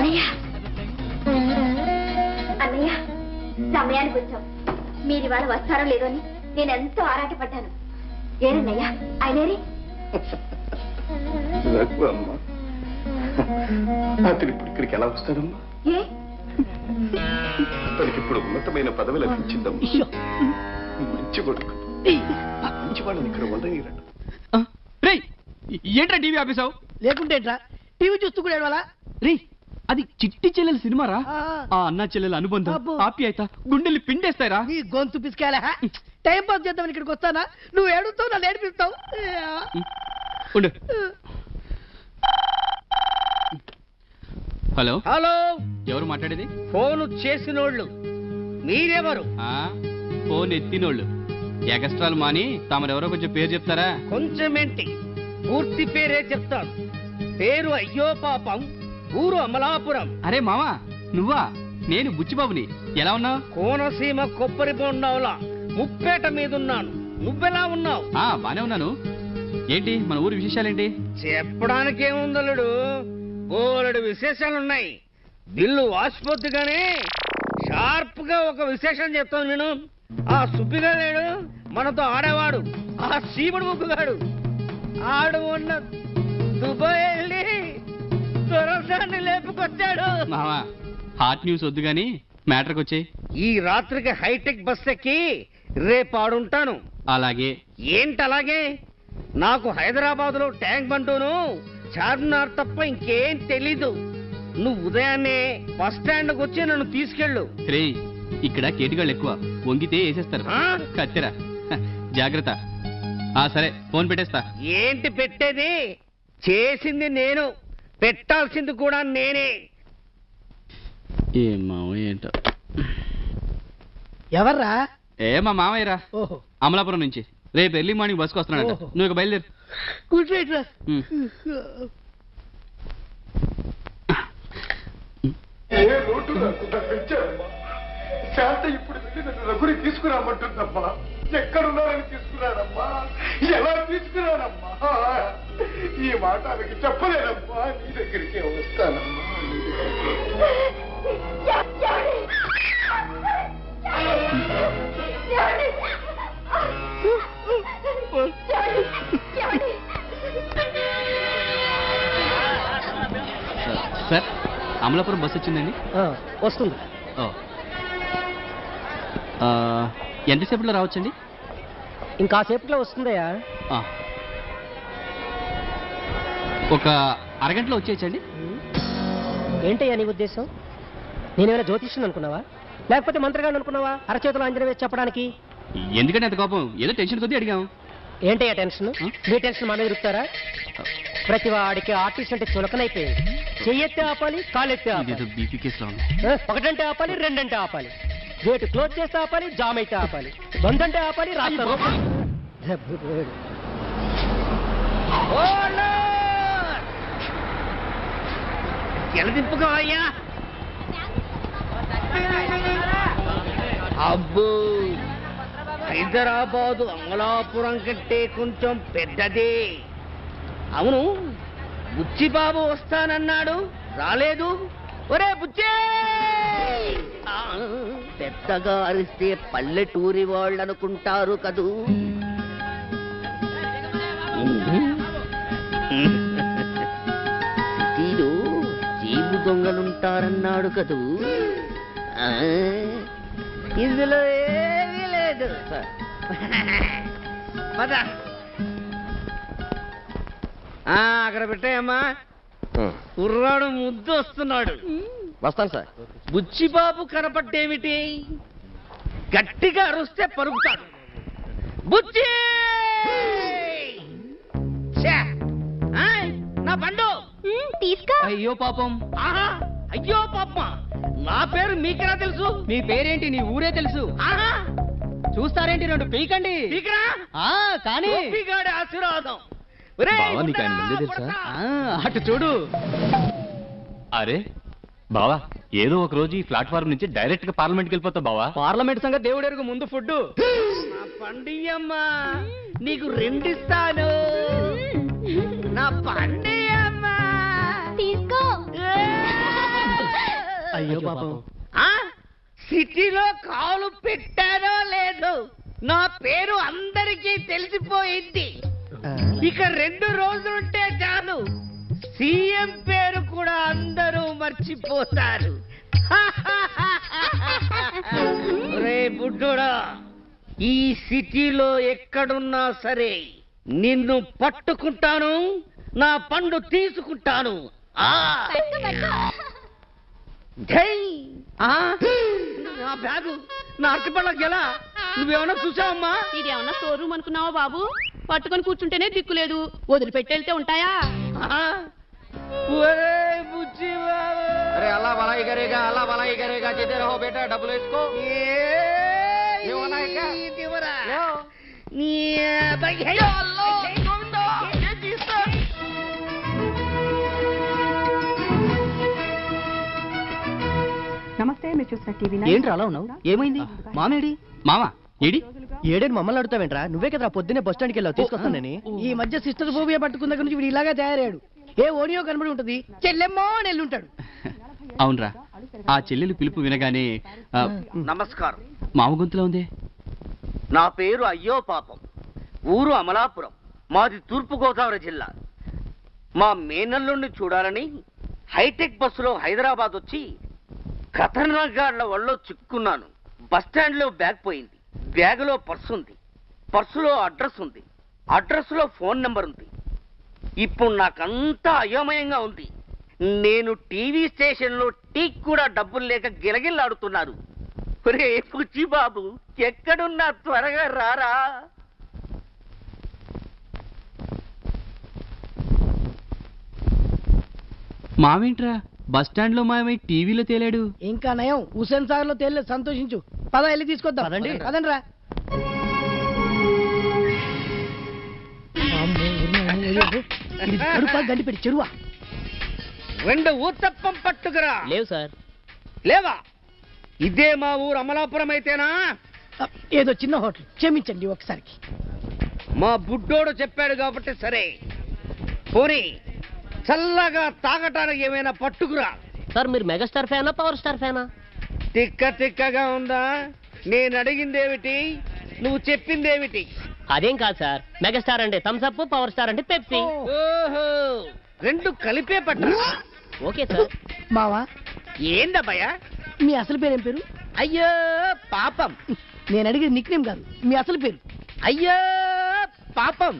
అన్నయ్య అన్నయ్య సమయానికి వచ్చాం. మీరు ఇవాళ వస్తారో లేదో అని నేను ఎంతో ఆరాటపడ్డాను. ఏరన్నయ్యా ఆయనేరి? అతను ఇప్పుడు ఇక్కడికి ఎలా వస్తాడమ్మా? ఏ అతనికి ఇప్పుడు ఉన్నతమైన పదవి లభించిందమ్మా. మంచి కొడుకు, మంచి వాళ్ళని ఇక్కడ ఉండనీరండి. ఏంట్రా టీవీ ఆపేసావు? లేకుంటే టీవీ చూస్తూ కూడా వాళ్ళ రే అది చిట్టి చెల్లెల సినిమారా. ఆ అన్నా చెల్లెల అనుబంధం ఆప్యాయత గుండెల్ని పిండేస్తారా. నీ గొంతు పిసికాలే. టైం పాస్ చేద్దామని ఇక్కడికి వస్తానా? నువ్వు ఏడుస్తావు, నన్ను ఏడిపిస్తావు. ఉండు. హలో హలో, ఎవరు మాట్లాడేది? ఫోన్ చేసినోళ్ళు మీరెవరు? ఫోన్ ఎత్తినోళ్ళు. ఎగస్ట్రాలు మాని తమరెవరో కొంచెం పేరు చెప్తారా? కొంచెమేంటి, పూర్తి పేరే చెప్తాను. పేరు అయ్యో పాపం, ఊరు అమలాపురం. అరే మామా నువ్వా? నేను బుచ్చిబాబుని. ఎలా ఉన్నావు? కోనసీమ కొబ్బరి బొండావులా ముప్పేట మీదున్నాను. నువ్వెలా ఉన్నావు? బానే ఉన్నాను. ఏంటి మన ఊరి విశేషాలేంటి? చెప్పడానికేముందలుడు, బోలెడు విశేషాలున్నాయి. బిల్లు వాసిపోద్దుగానే షార్ప్ గా ఒక విశేషం చెప్తాను నేను. ఆ సుబ్బిగా లేడు మనతో ఆడేవాడు, ఆ సీముడు ముగ్గుగాడు. ఆడు ఉన్న దుబాయ్ వెళ్ళి దొరసాన్ని లేపుకొచ్చాడు. మామా హాట్ న్యూస్ వద్దు గాని మ్యాటర్కి వచ్చాయి. ఈ రాత్రికి హైటెక్ బస్ ఎక్కి రేపు ఆడుంటాను. అలాగే. ఏంటలాగే? నాకు హైదరాబాద్ లో ట్యాంక్ బంటూను చార్మినార్ తప్ప ఇంకేం తెలీదు. నువ్వు ఉదయాన్నే బస్ స్టాండ్ కు వచ్చి నన్ను తీసుకెళ్ళు. రే ఇక్కడ కేటుగాళ్ళు ఎక్కువ, వంగితే వేసేస్తారు. కత్తెరా జాగ్రత్త. సరే ఫోన్ పెట్టేస్తా. ఏంటి పెట్టేది? చేసింది నేను, పెట్టాల్సింది కూడా నేనే. ఏం మామ ఏంటో. ఎవర్రా? మా మామయ్యరా, అమలాపురం నుంచి. రేపు ఎర్లీ మార్నింగ్ బస్కు వస్తున్నాడు. నువ్వు ఇక బయలుదేరు. కూర్చోట్రా. శాంత ఇప్పుడు వెళ్ళి నన్ను రఘుని తీసుకురామంటుందమ్మా. ఎక్కడున్నారని తీసుకురారమ్మా, ఎలా తీసుకురారమ్మా? ఈ మాట ఆమెకి చెప్పలేనమ్మా. నీ దగ్గరికే వస్తానమ్మా. సార్ అమలాపురం బస్ వచ్చిందండి. వస్తుంది. ఎంతసేపట్లో రావచ్చండి? ఇంకాసేపట్లో వస్తుందయ్యా. ఒక అరగంటలో వచ్చేయచ్చండి. ఏంటయ్యా నీ ఉద్దేశం? నేనేమైనా జ్యోతిష్యం అనుకున్నావా, లేకపోతే మంత్రగాడు అనుకున్నావా అరచేతులు అంజనం వేసి చెప్పడానికి? ఎందుకంటే అంత కోపం? ఏదో టెన్షన్ కొద్దీ అడిగాం. ఏంటయ్యా టెన్షన్? మీ టెన్షన్ మన ఇరుతారా? ప్రతి వాడికి ఆర్టిస్ట్ అంటే చులకనైపోయింది. చెయ్యెత్తే ఆపాలి, కాలెత్తే ఆపాలి. బీపీ కేసులో ఒకటంటే ఆపాలి, రెండంటే ఆపాలి. గేటు క్లోజ్ చేస్తే ఆపాలి, జామ్ అయితే ఆపాలి. బందంటే ఆపాలి, రాస్తారు. ఎలదింపుగా అయ్యా. అబ్బో, హైదరాబాదు అమలాపురం కంటే కొంచెం పెద్దదే. అవును, బుచ్చిబాబు వస్తానన్నాడు, రాలేదు. ఒరే బుచ్చే! పెద్దగా అరిస్తే పల్లెటూరి వాళ్ళు అనుకుంటారు కదూ. సిటీలో జీబు దొంగలుంటారన్నాడు కదూ. ఇందులో ఏమీ లేదు. అక్కడ పెట్టాయమ్మా. కుర్రాడు ముద్దు వస్తున్నాడు. వస్తాను సార్. బుచ్చిబాబు కనపడ్డేమిటి? గట్టిగా అరుస్తే పరుగుతాడు. బుచ్చి! నా బండు తీసుకో. అయ్యో పాపం. అయ్యో పాప, నా పేరు మీకెలా తెలుసు? మీ పేరేంటి? నీ ఊరే తెలుసు. చూస్తారేంటి? రెండు పీకండి. కానీ ఆశీర్వాదం. అటు చూడు. అరే బావా, ఏదో ఒక రోజు ఈ ప్లాట్ఫారం నుంచి డైరెక్ట్ గా పార్లమెంట్కి వెళ్ళిపోతా బావా. పార్లమెంట్ సంగతి దేవుడు ఎరుగు, ముందు ఫుడ్. నా పండియమ్మా, నీకు రెండిస్తాను. నా పండియమ్మా తీసుకో. అయ్యో పాపం. సిటీలో కాలు పెట్టానో లేదు, నా పేరు అందరికీ తెలిసిపోయింది. ఇక 2 రోజులుంటే చాలు సీఎం పేరు కూడా అందరూ మర్చిపోతారు. రే బుడ్డోడా, ఈ సిటీలో ఎక్కడున్నా సరే నిన్ను పట్టుకుంటాను, నా పండు తీసుకుంటాను. జై నా బ్యాగు, నా అరటిపళ్ళ గెల నువ్వేమన్నా చూసావమ్మా? ఇదేమన్నా స్టోర్ రూమ్ అనుకున్నావా బాబు? పట్టుకొని కూర్చుంటేనే దిక్కులేదు, వదిలిపెట్టెళ్తే ఉంటాయా? బుజ్జి బాబు, अरे अल्लाह भलाई करेगा, अल्लाह भलाई करेगा, जीते रहो बेटा, डबल इसको ये होना है क्या? నమస్తే, మీరు చూసిన టీవీ ఏంట్రా అలా ఉన్నావు? ఏమైంది? మామేడి మామ ఏడి ఏడేని మమ్మల్ని అడుగుతావేంట్రా? నువ్వే కదా పొద్దున్నే బస్ స్టాండ్కి వెళ్ళావు, తీసుకొస్తానని. ఈ మధ్య సిస్టర్ ఫోబియా పట్టుకున్న దగ్గర నుంచి వీడు ఇలాగా తయారయ్యాడు. ఏ ఓనియో కనబడి ఉంటది, చెల్లెమ్మో అని వెళ్ళుంటాడు. అవునరా, ఆ చెల్లెలు పిలుపు వినగానే నమస్కారం. మామ గొంతులో ఉంది. నా పేరు అయ్యో పాపం, ఊరు అమలాపురం, మాది తూర్పు గోదావరి జిల్లా. మా మేనల్లుండి చూడాలని హైటెక్ బస్సులో హైదరాబాద్ వచ్చి ఖతర్నాగాళ్ల వల్ల చిక్కున్నాను. బస్టాండ్ లో బ్యాగ్ పోయింది, బ్యాగులో పర్సు ఉంది, పర్సులో అడ్రస్ ఉంది, అడ్రస్ లో ఫోన్ నెంబర్ ఉంది. ఇప్పుడు నాకంతా అయోమయంగా ఉంది. నేను టీవీ స్టేషన్ లో టీకి కూడా డబ్బులు లేక గిలగిల్లాడుతున్నారు. రే పుచ్చి బాబు, ఎక్కడున్నా త్వరగా రారా. మామేంట్రా బస్ స్టాండ్ లో మామై టీవీలో తేలాడు? ఇంకా నయం, హుసేన్ సాగర్ లో తేలేదు, సంతోషించు. పద వెళ్ళి తీసుకొద్దాం. పదండి రా. గండి పెట్టి చెరువా 2 ఊతప్పం పట్టుకురా. లేవు సార్. లేవా? ఇదే మా ఊరు అమలాపురం అయితేనా? ఏదో చిన్న హోటల్, క్షమించండి ఒకసారికి. మా బుడ్డోడు చెప్పాడు కాబట్టి సరే. పోనీ చల్లగా తాగటానికి ఏమైనా పట్టుకురా. సార్ మీరు మెగాస్టార్ ఫ్యానా, పవర్ స్టార్ ఫ్యానా? తిక్కగా ఉందా? నేను అడిగిందేమిటి, నువ్వు చెప్పిందేమిటి? అదేం కాదు సార్, మెగాస్టార్ అంటే థమ్స్ అప్, పవర్ స్టార్ అంటే పెప్సీ. ఓహో, 2 కలిపే పట్టు. Okay sir. మావా ఏందబ్బయ్యా మీ అసలు పేరేం పేరు? అయ్యో పాపం. నేను అడిగేది నిక్ నేమ్ కాదు, మీ అసలు పేరు. అయ్యో పాపం.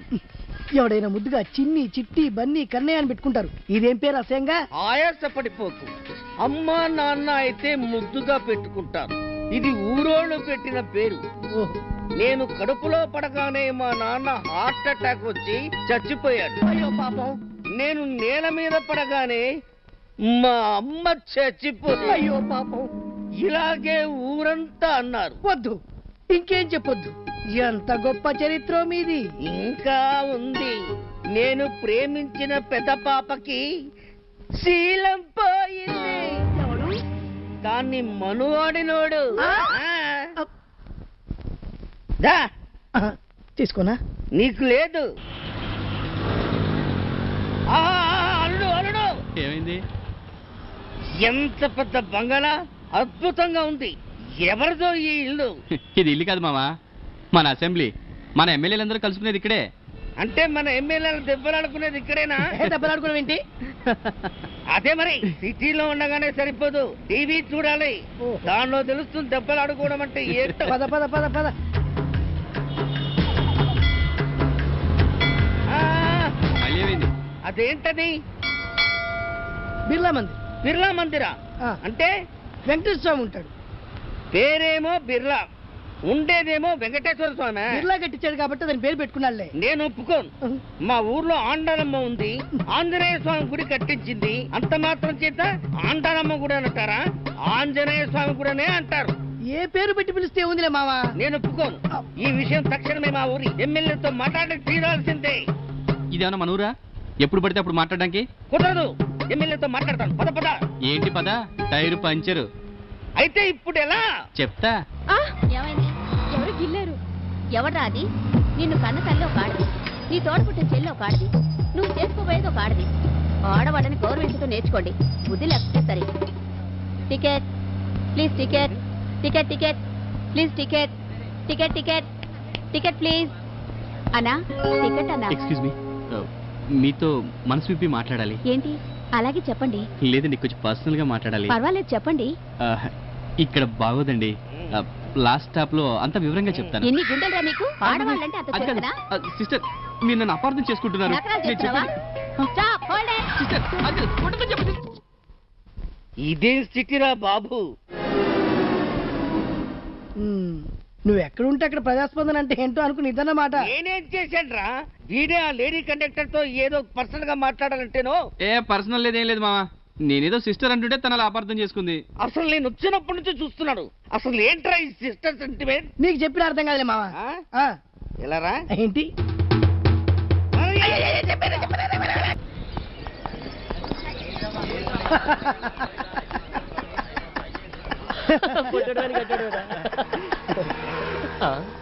ఎవడైనా ముద్దుగా చిన్ని, చిట్టి, బన్నీ, కన్నయ్య అని పెట్టుకుంటారు. ఇదేం పేరు అసహ్యంగా? ఆయాసపడిపోకు. అమ్మా నాన్న అయితే ముద్దుగా పెట్టుకుంటారు. ఇది ఊరోళ్ళు పెట్టిన పేరు. ఓహో. నేను కడుపులో పడగానే మా నాన్న హార్ట్ అటాక్ వచ్చి చచ్చిపోయాడు. అయ్యో పాపం. నేను నేల మీద పడగానే మా అమ్మ చచ్చిపోయింది. అయ్యో పాపం. ఇలాగే ఊరంతా అన్నారు. వద్దు, ఇంకేం చెప్పొద్దు. ఎంత గొప్ప చరిత్ర మీది. ఇంకా ఉంది. నేను ప్రేమించిన పెద్ద పాపకి శీలం పోయింది. దాన్ని మనువాడినోడు. దా తీసుకోనా? నీకు లేదు. అల్లుడు అల్లుడు, ఏమైంది? ఎంత పెద్ద బంగళా, అద్భుతంగా ఉంది. ఎవరిదో ఈ ఇల్లు? ఇది ఇల్లు కాదు మామ, మన అసెంబ్లీ. మన ఎమ్మెల్యేలందరూ కలుసుకునేది ఇక్కడే. అంటే మన ఎమ్మెల్యేలు దెబ్బలాడుకునేది ఇక్కడేనా? దెబ్బలాడుకోవడం ఏంటి? అదే మరి, సిటీలో ఉండగానే సరిపోదు, టీవీ చూడాలి. దానిలో తెలుస్తుంది దెబ్బలాడుకోవడం అంటే ఏంటో. పద పద పద పద. మళ్ళీ ఏమైంది? అదేంటది? బిర్లా మందిర్. బిర్లా మందిరా? అంటే వెంకటేశ్వర స్వామి ఉంటాడు. పేరేమో బిర్లా, ఉండేదేమో వెంకటేశ్వర స్వామి. బిర్లా కట్టించాడు కాబట్టి దాని పేరు పెట్టుకున్నాడులే. నేను ఒప్పుకోను. మా ఊర్లో ఆండాలమ్మ ఉంది, ఆంజనేయ స్వామి గుడి కట్టించింది. అంత మాత్రం చేత ఆండాలమ్మ గుడి అంటారా? ఆంజనేయ స్వామి గుడనే అంటారు. ఏ పేరు పెట్టి పిలిస్తే ఉందిలే మావా. నేను ఒప్పుకోను. ఈ విషయం తక్షణమే మా ఊరి ఎమ్మెల్యేతో మాట్లాడి తీరాల్సిందే. ఇదేమన్నా మన ఊరా? ఎప్పుడు పడితే అప్పుడు మాట్లాడడానికి కుదరదు. ఎమ్మెల్యేతో మాట్లాడతాను. పద పద. ఏంటి పద? టైరు పంచరు. అయితే ఇప్పుడు ఎలా చెప్తా. ఏమైంది? ఎవరు గిల్లారు? ఎవడ్రా అది? నిన్ను కన్న తల్లి ఒక ఆడది, నీ తోడపుట్టిన చెల్లి ఒక ఆడది, నువ్వు చేసుకోబోయేది ఒక ఆడది. ఆడవాళ్ళని గౌరవించడం నేర్చుకోండి, బుద్ధి లేకపోతే సరే. Ticket please ticket ticket ticket please ticket ticket ticket ticket please అన్నా టికెట్ అన్నా. ఎక్స్క్యూజ్ మీ, మీతో మనసు విప్పి మాట్లాడాలి. ఏంటి? అలాగే చెప్పండి. లేదండి, కొంచెం పర్సనల్ గా మాట్లాడాలి. పర్వాలేదు చెప్పండి. ఇక్కడ బాగోదండి. లాస్ట్ స్టాప్ లో అంత వివరంగా చెప్తాను. ఎన్ని గుండెలరా మీకు? ఆడవాళ్ళంటే అంత చేతనా? సిస్టర్, మీరు నన్ను అపార్థం చేసుకుంటున్నారు. నకరాలు నేను చేస్తున్నావా? చెప్పేది- Stop, hold it. Sister, uncle, కొట్టమని చెప్పండి. ఇదేం స్థితిరా బాబు? నువ్వు ఎక్కడుంటే అక్కడ ప్రజాస్పందన అంటే ఏంటో అనుకుని ఇదన్నమాట. నేనేం చేశానురా? వీడే ఆ లేడీ కండక్టర్ తో ఏదో పర్సనల్ గా మాట్లాడాలంటేనో. ఏ పర్సనల్ లేదేం లేదు మామ. నేనేదో సిస్టర్ అంటుంటే తన అలా అపార్థం చేసుకుంది. అసలు నేను వచ్చినప్పటి నుంచి చూస్తున్నాడు. అసలు ఏంట్రా ఈ సిస్టర్ సెంటిమెంట్? నీకు చెప్పిన అర్థం కాదులే మావా. ఎలా రా? ఏంటి?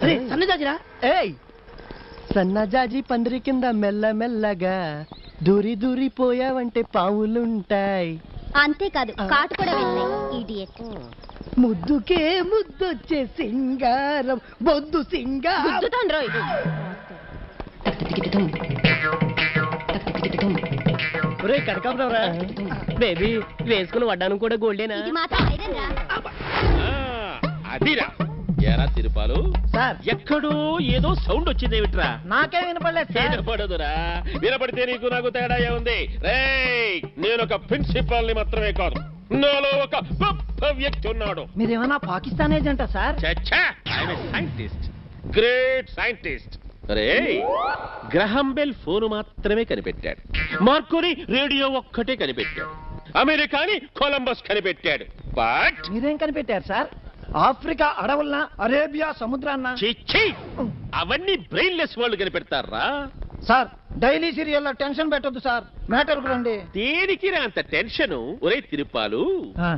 అరే సన్నజాజిరా. ఏయ్ సన్నజాజి పందిరి కింద మెల్ల మెల్లగా దూరి దూరి పోయావంటే పావులుంటాయి. అంతేకాదు కాటు కూడా వేస్తాయి. ఇడియట్. ముద్దుకే ముద్దొచ్చే సింగారం బొద్దు సింగారం. గుద్దుతాను రోయ్. ఒరే కనకాంబరా బేబీ వేసుకుని వడ్డాను కూడా గోల్డేనా? ఇది మాత్రం ఐరన్ రా. అదిరా ఎరా తిరుపాలు సార్ ఎక్కడో ఏదో సౌండ్ వచ్చిందేమిట్రా? నాకే వినపడలేదు సార్. వినపడదురా, వినపడితే నీకు నాకు తేడా ఉంది. రేయ్, నేను ఒక ప్రిన్సిపాల్ ని మాత్రమే కాదు, నాలో ఒక గొప్ప వ్యక్తి ఉన్నాడు. మీరేమన్నా పాకిస్తాన్ ఏజెంటా సార్? Scientist, great scientist. రే, గ్రహం బెల్ ఫోన్ మాత్రమే కనిపెట్టాడు, మార్కోని రేడియో ఒక్కటే కనిపెట్టాడు, అమెరికాని కొలంబస్ కనిపెట్టాడు. బట్ మీరేం కనిపెట్టారు సార్? ఆఫ్రికా అడవులన అరేబియా సముద్రాన్న? చిచ్చి, అవన్నీ బ్రెయిన్లెస్ వాళ్ళు కనిపెడతారా? సార్ డైలీ సీరియల్ టెన్షన్ పెట్టొద్దు సార్, మ్యాటర్ రండి. దేనికి అంత టెన్షన్? ఒరే తిరుపాలు,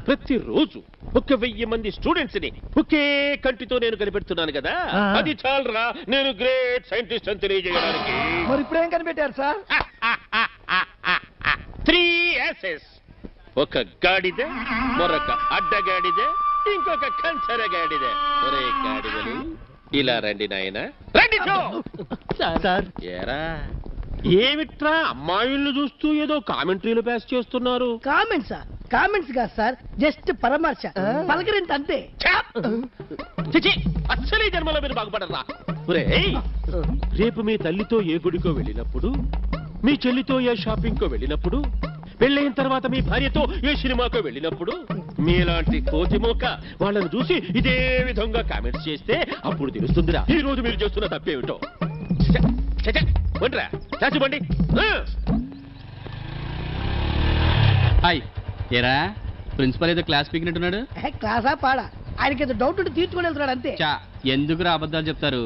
ప్రతిరోజు 1000 మంది స్టూడెంట్స్ ని ఒకే కంటితో నేను కనిపెడుతున్నాను కదా, అది చాలరా నేను గ్రేట్ సైంటిస్ట్ అని తెలియజేయడానికి. మరి ఇప్పుడేం కనిపెట్టారు సార్? 3 S's. ఒక గాడిద, మరొక అడ్డగాడిద, ఇంకొక కంచర గాడిద. ఒరే గాడిదలు, ఇలా రండి నాయన, రండి. సార్ ఏరా ఏమిట్రా అమ్మాయిల్ని చూస్తూ ఏదో కామెంటరీలు పాస్ చేస్తున్నారు? కామెంట్సా? కామెంట్స్ కాదు సార్, జస్ట్ పరామర్శ, పలకరింత అంతే. చిచి, అస్సలే జన్మలో మీరు బాగుపడరా. ఒరేయ్, రేపు మీ తల్లితో ఏ గుడికో వెళ్ళినప్పుడు, మీ చెల్లితో ఏ షాపింగ్ కో వెళ్ళినప్పుడు, పెళ్ళైన తర్వాత మీ భార్యతో ఏ సినిమాకో వెళ్ళినప్పుడు, మీలాంటి కోతి మోక వాళ్ళని చూసి ఇదే విధంగా కామెంట్స్ చేస్తే అప్పుడు తెలుస్తుందిరా ఈ రోజు మీరు చేస్తున్న తప్పేమిటో. చాచిబండి. హాయ్. ఏరా, ప్రిన్సిపల్ ఏదో క్లాస్ పీకినట్టున్నాడు. క్లాసా పాడా? ఆయనకి ఏదో డౌట్ ఉంటే తీర్చుకొని వెళ్తున్నాడు అంతే. చా, ఎందుకురా అబద్ధాలు చెప్తారు?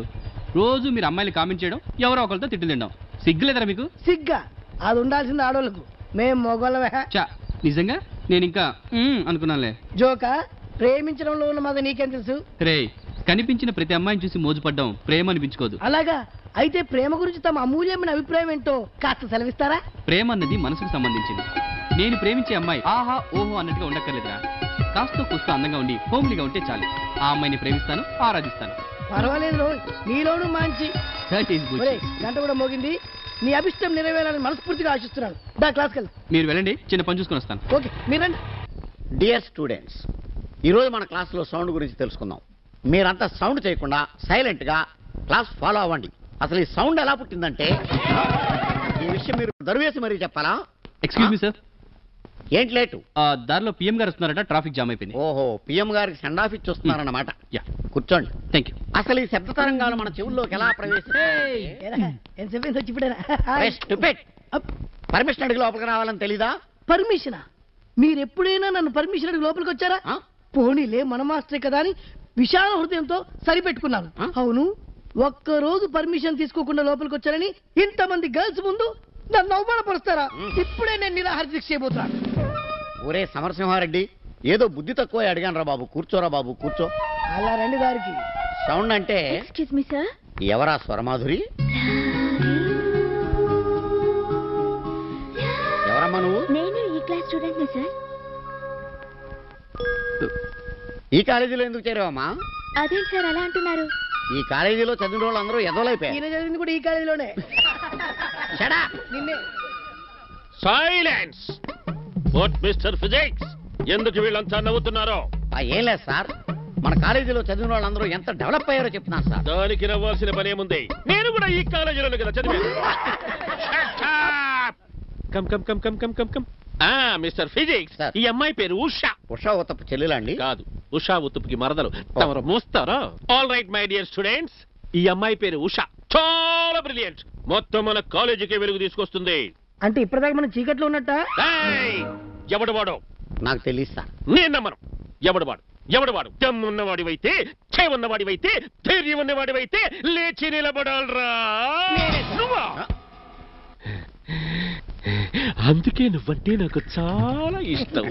రోజు మీరు అమ్మాయిలు కామెంట్ చేయడం, ఎవరో ఒకరితో తిట్లు తినడం, సిగ్గులేదరా మీకు? సిగ్గా? అది ఉండాల్సింది ఆడోళ్ళకు, మేం మొగోళ్ళమే. చా, నిజంగా నేను ఇంకా అనుకున్నానులే. జోకా? ప్రేమించడంలో ఉన్న మాది నీకేం తెలుసు? రే, కనిపించిన ప్రతి అమ్మాయిని చూసి మోజుపడ్డం ప్రేమ అనిపించుకోదు. అలాగా? అయితే ప్రేమ గురించి తమ అమూల్యమైన అభిప్రాయం ఏంటో కాస్త సెలవిస్తారా? ప్రేమ అన్నది మనసుకు సంబంధించింది. నేను ప్రేమించే అమ్మాయి ఆహా ఓహో అన్నట్టుగా ఉండక్కర్లేదురా. కాస్త కూస్తో అందంగా ఉండి హోమ్లీగా ఉంటే చాలు. ఆ అమ్మాయిని ప్రేమిస్తాను, ఆరాధిస్తాను. పర్వాలేదు రోయ్, నీలోను మంచి. గంట కూడా మోగింది. నీ అభిష్టం నెరవేరాలని మనస్ఫూర్తిగా ఆశిస్తున్నాను. దా క్లాస్కి వెళ్దాం. మీరు వెళ్ళండి, చిన్న పని చూసుకొని వస్తాను. ఓకే, మీరండి. డియర్ స్టూడెంట్స్, ఈరోజు మన క్లాస్లో సౌండ్ గురించి తెలుసుకుందాం. మీరంతా సౌండ్ చేయకుండా సైలెంట్గా క్లాస్ ఫాలో అవ్వండి. అసలు ఈ సౌండ్ ఎలా పుట్టిందంటే, ఈ విషయం మీరు దరువేసి మరీ చెప్పాలా? Excuse me sir. ఏంటి లేటు? దారిలో పిఎం గారు వస్తున్నారట, ట్రాఫిక్ జామ్ అయిపోయింది. ఓహో, పిఎం గారికి సెండ్ ఆఫ్ ఇచ్చి వస్తున్నారన్నమాట. కూర్చోండి. Thank you. అసలు ఈ శబ్ద తరంగాలు మన చెవుల్లోకి ఎలా ప్రవేశిస్తాయి? పర్మిషన్ అడిగి లోపలికి రావాలని తెలీదా? పర్మిషనా? మీరెప్పుడైనా నన్ను పర్మిషన్ అడిగి లోపలికి వచ్చారా? పోనీలే, మన మాస్టరే కదా అని విశాల హృదయంతో సరిపెట్టుకున్నాను. అవును, ఒక్కరోజు పర్మిషన్ తీసుకోకుండా లోపలికి వచ్చారని ఇంతమంది గర్ల్స్ ముందు నన్ను అవమానపరుస్తారా? ఇప్పుడే నేను నిరాహార దీక్ష చేయబోతున్నాను. ఒరే సమరసింహారెడ్డి, ఏదో బుద్ధి తక్కువ అడిగాను రా బాబు. కూర్చోరా బాబు, కూర్చో. అలా రండి దారికి. సౌండ్ అంటే ఎక్స్క్యూజ్ మీ సార్. ఎవరా స్వరమాధురి? ఎవరమ్మా నువ్వు? నేను ఈ క్లాస్ స్టూడెంట్ ని సార్. ఈ కాలేజీలో ఎందుకు చేరావమ్మా? అదేంటి సార్ అలా అంటున్నారు? ఈ కాలేజీలో చదివిన వాళ్ళు అందరూ ఎదవలైపోయారు. ఈయన చదివింది కూడా ఈ కాలేజీలోనే. Shut up! నిన్నే. సైలెన్స్. వాట్ మిస్టర్ ఫిజిక్స్, ఎందుకు వీళ్ళంతా నవ్వుతున్నారో? ఏం లేదు సార్, మన కాలేజీలో చదివిన వాళ్ళందరూ ఎంత డెవలప్ అయ్యారో చెప్తున్నాను సార్. దానికి నవ్వాల్సిన పని ఏముంది? నేను కూడా ఈ కాలేజీలోనే కదా చదివాను. Come come come come come come come. Mister physics, Sir. ఈ అమ్మాయి పేరు ఉషా. ఉషా ఉత్తప్ప చెల్లెలండి? కాదు, ఉషా ఉత్తుపుకి మరదలు. తమరు మోస్తారా? All right my dear students, ఈ అమ్మాయి పేరు ఉషా. చాలా బ్రిలియంట్. మొత్తం మన కాలేజీకి వెలుగు తీసుకొస్తుంది. అంటే ఇప్పటిదాకా మనం చీకట్లో ఉన్నట్ట? ఏయ్, ఎవడు వాడు? నాకు తెలియదు సార్. నేను నమ్మను. ఎవడు వాడు? దమ్ము ఉన్నవాడివైతే, చే ఉన్నవాడివైతే, ధైర్యం ఉన్నవాడివైతే లేచి నిలబడాలరా. నువ్వా? అందుకే నువ్వంటే నాకు చాలా ఇష్టం.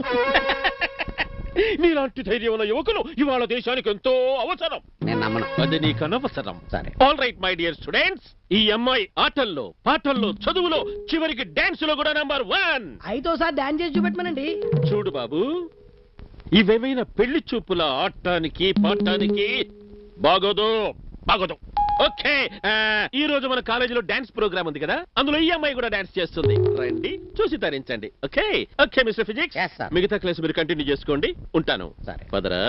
నీలాంటి ధైర్యం ఉన్న యువకులు ఇవాళ దేశానికి ఎంతో అవసరం. నేను నమ్మను. అది నీకు అనవసరం. సరే. All right my dear students, ఈ అమ్మాయి ఆటల్లో, పాటల్లో, చదువులో, చివరికి డాన్స్ లో కూడా నంబర్ 1. అయితే ఒకసారి డాన్స్ చేసి చూపెట్టమనండి. చూడు బాబు, ఇవేమైనా పెళ్లి చూపుల ఆడటానికి పాడటానికి బాగోదు. ఓకే, ఈ రోజు మన కాలేజీలో డాన్స్ ప్రోగ్రామ్ ఉంది కదా, అందులో ఈ అమ్మాయి కూడా డాన్స్ చేస్తుంది. రండి, చూసి తరించండి. Okay okay mister physics, Yes, sir. మిగతా క్లాస్ మీరు కంటిన్యూ చేసుకోండి. ఉంటాను. సరే. పదరా.